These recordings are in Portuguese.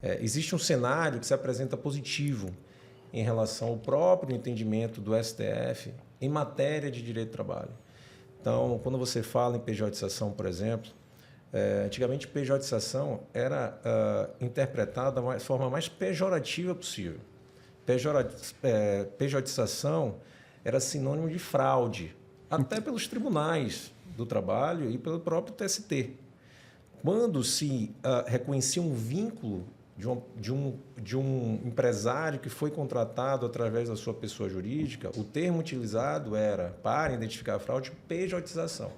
Existe um cenário que se apresenta positivo em relação ao próprio entendimento do STF em matéria de direito do trabalho. Então, quando você fala em pejotização, por exemplo, antigamente pejotização era interpretada da forma mais pejorativa possível. Pejotização era sinônimo de fraude, até pelos tribunais do trabalho e pelo próprio TST. Quando se reconhecia um vínculo de um empresário que foi contratado através da sua pessoa jurídica, o termo utilizado era, para identificar a fraude, pejotização.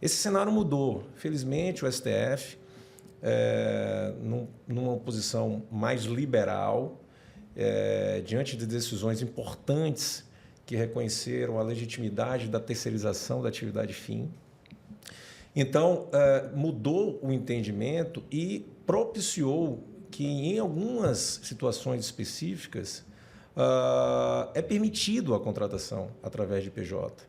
Esse cenário mudou. Felizmente, o STF, numa posição mais liberal, diante de decisões importantes que reconheceram a legitimidade da terceirização da atividade fim. Então, mudou o entendimento e propiciou que, em algumas situações específicas, é permitido a contratação através de PJ.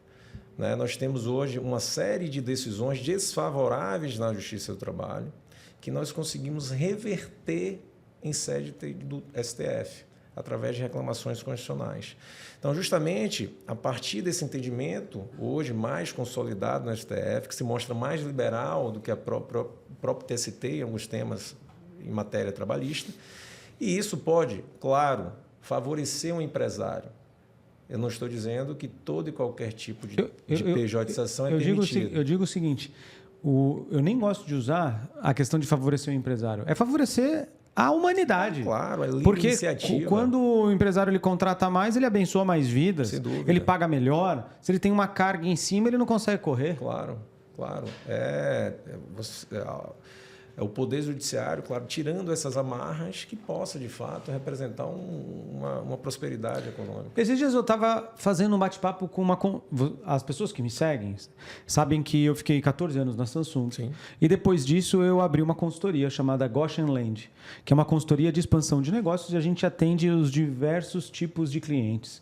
Né? Nós temos hoje uma série de decisões desfavoráveis na Justiça do Trabalho que nós conseguimos reverter em sede do STF, através de reclamações constitucionais. Então, justamente, a partir desse entendimento, hoje mais consolidado no STF, que se mostra mais liberal do que o próprio TST em alguns temas em matéria trabalhista, e isso pode, claro, favorecer um empresário. Eu não estou dizendo que todo e qualquer tipo de pejotização é permitido. Eu digo o seguinte, eu nem gosto de usar a questão de favorecer o empresário. É favorecer a humanidade. Claro, é livre porque iniciativa. Quando o empresário ele contrata mais, ele abençoa mais vidas, ele paga melhor. Se ele tem uma carga em cima, ele não consegue correr. Claro, claro. É o Poder Judiciário, claro, tirando essas amarras que possa, de fato, representar uma prosperidade econômica. Esses dias eu estava fazendo um bate-papo com as pessoas que me seguem sabem que eu fiquei 14 anos na Samsung. Sim. E depois disso eu abri uma consultoria chamada Goshen Land, que é uma consultoria de expansão de negócios e a gente atende os diversos tipos de clientes.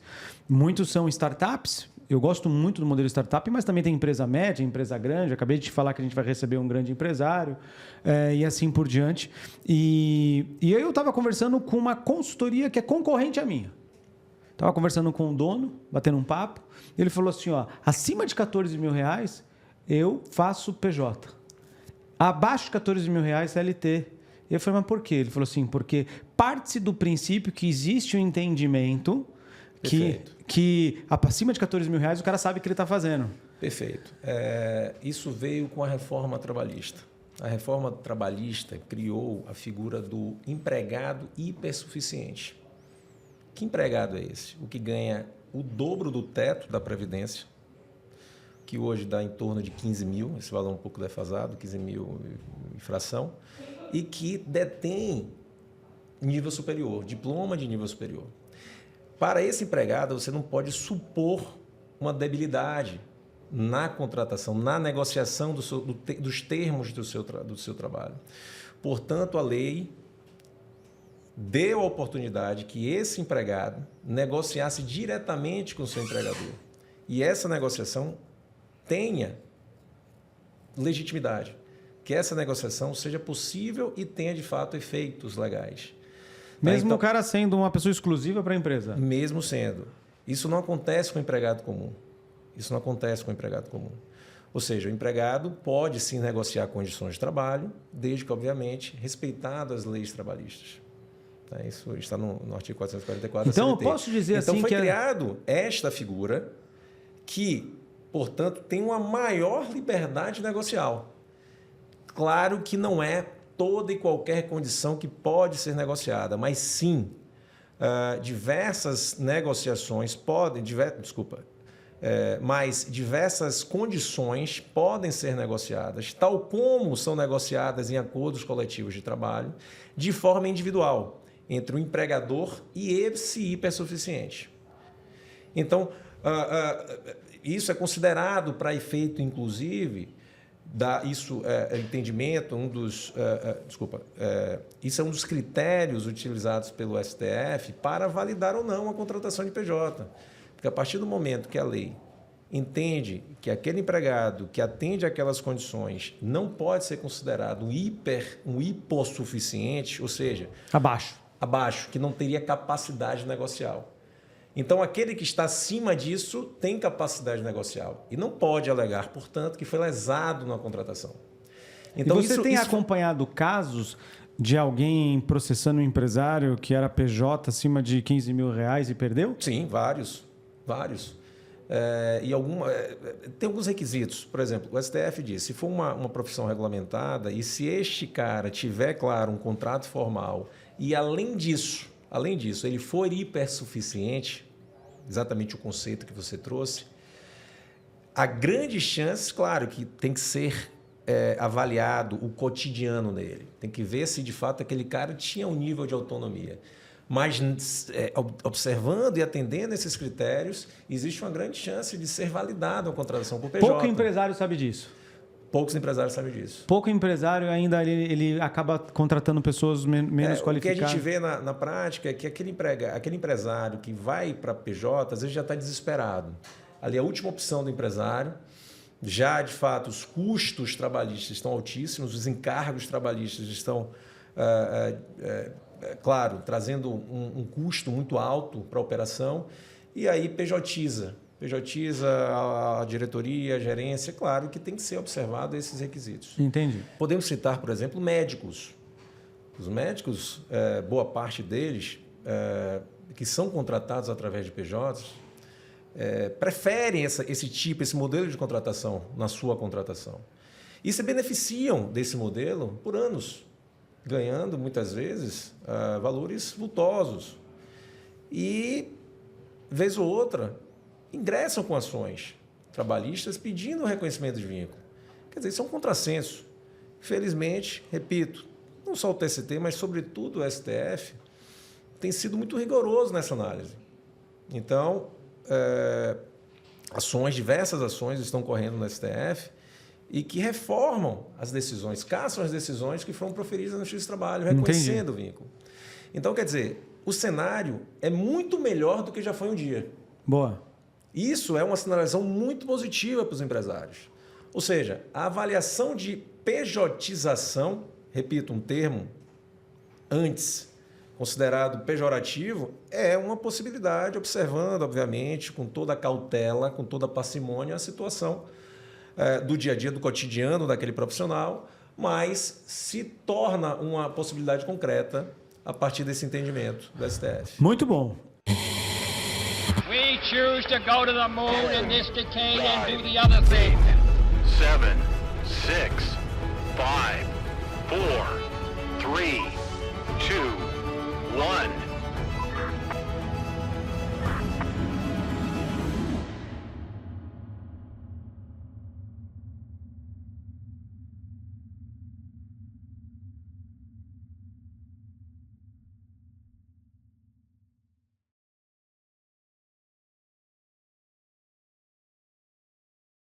Muitos são startups. Eu gosto muito do modelo startup, mas também tem empresa média, empresa grande. Acabei de te falar que a gente vai receber um grande empresário e assim por diante. E aí eu estava conversando com uma consultoria que é concorrente à minha. Estava conversando com o dono, batendo um papo. Ele falou assim, acima de 14 mil reais, eu faço PJ. Abaixo de 14 mil reais, CLT. E eu falei, mas por quê? Ele falou assim, porque parte-se do princípio que existe um entendimento que acima de 14 mil reais o cara sabe o que ele está fazendo. Perfeito. Isso veio com a reforma trabalhista. A reforma trabalhista criou a figura do empregado hipersuficiente. Que empregado é esse? O que ganha o dobro do teto da Previdência, que hoje dá em torno de 15 mil, esse valor um pouco defasado, 15 mil e fração, e que detém nível superior, diploma de nível superior. Para esse empregado, você não pode supor uma debilidade na contratação, na negociação dos termos do seu trabalho. Portanto, a lei deu a oportunidade que esse empregado negociasse diretamente com o seu empregador. E essa negociação tenha legitimidade, que essa negociação seja possível e tenha, de fato, efeitos legais. Mesmo então, o cara sendo uma pessoa exclusiva para a empresa? Mesmo sendo. Isso não acontece com o empregado comum. Isso não acontece com o empregado comum. Ou seja, o empregado pode sim negociar condições de trabalho, desde que, obviamente, respeitado as leis trabalhistas. Isso está no artigo 444 da CLT. Então, eu posso dizer assim que... Então, foi criado esta figura que, portanto, tem uma maior liberdade negocial. Claro que não é toda e qualquer condição que pode ser negociada, mas sim, diversas negociações podem... mas diversas condições podem ser negociadas, tal como são negociadas em acordos coletivos de trabalho, de forma individual, entre o empregador e esse hipersuficiente. Então, isso é considerado para efeito, inclusive, entendimento, isso é um dos critérios utilizados pelo STF para validar ou não a contratação de PJ. Porque a partir do momento que a lei entende que aquele empregado que atende aquelas condições não pode ser considerado um hipossuficiente, ou seja, abaixo, que não teria capacidade negocial. Então, aquele que está acima disso tem capacidade negocial e não pode alegar, portanto, que foi lesado na contratação. Então, e você tem acompanhado casos de alguém processando um empresário que era PJ acima de R$15 mil e perdeu? Sim, vários. Tem alguns requisitos. Por exemplo, o STF diz, se for uma profissão regulamentada e se este cara tiver, claro, um contrato formal e, além disso, ele for hipersuficiente, exatamente o conceito que você trouxe, há grandes chances, claro, que tem que ser avaliado o cotidiano dele. Tem que ver se, de fato, aquele cara tinha um nível de autonomia. Mas, observando e atendendo esses critérios, existe uma grande chance de ser validada a contratação por PJ. Pouco empresário sabe disso. Poucos empresários sabem disso. Pouco empresário ainda ele acaba contratando pessoas menos qualificadas. O que a gente vê na prática é que aquele empresário que vai para PJ, às vezes já está desesperado. Ali é a última opção do empresário. Já, de fato, os custos trabalhistas estão altíssimos, os encargos trabalhistas estão, claro, trazendo um custo muito alto para a operação. E aí PJiza a diretoria, a gerência, claro que tem que ser observado esses requisitos. Entendi. Podemos citar, por exemplo, médicos. Os médicos, boa parte deles, que são contratados através de PJs, preferem esse modelo de contratação na sua contratação. E se beneficiam desse modelo por anos, ganhando, muitas vezes, valores vultosos. E, vez ou outra, ingressam com ações trabalhistas pedindo o reconhecimento de vínculo. Quer dizer, isso é um contrassenso. Felizmente, repito, não só o TST, mas, sobretudo, o STF, tem sido muito rigoroso nessa análise. Então, diversas ações estão correndo no STF e que reformam as decisões, caçam as decisões que foram proferidas na Justiça do Trabalho, reconhecendo o vínculo. Então, quer dizer, o cenário é muito melhor do que já foi um dia. Boa. Isso é uma sinalização muito positiva para os empresários. Ou seja, a avaliação de pejotização, repito, um termo antes considerado pejorativo, é uma possibilidade, observando, obviamente, com toda a cautela, com toda a parcimônia, a situação do dia a dia, do cotidiano daquele profissional, mas se torna uma possibilidade concreta a partir desse entendimento do STF. Muito bom. We choose to go to the moon in this decade and do the other thing. 7, 6, 5, 4, 3,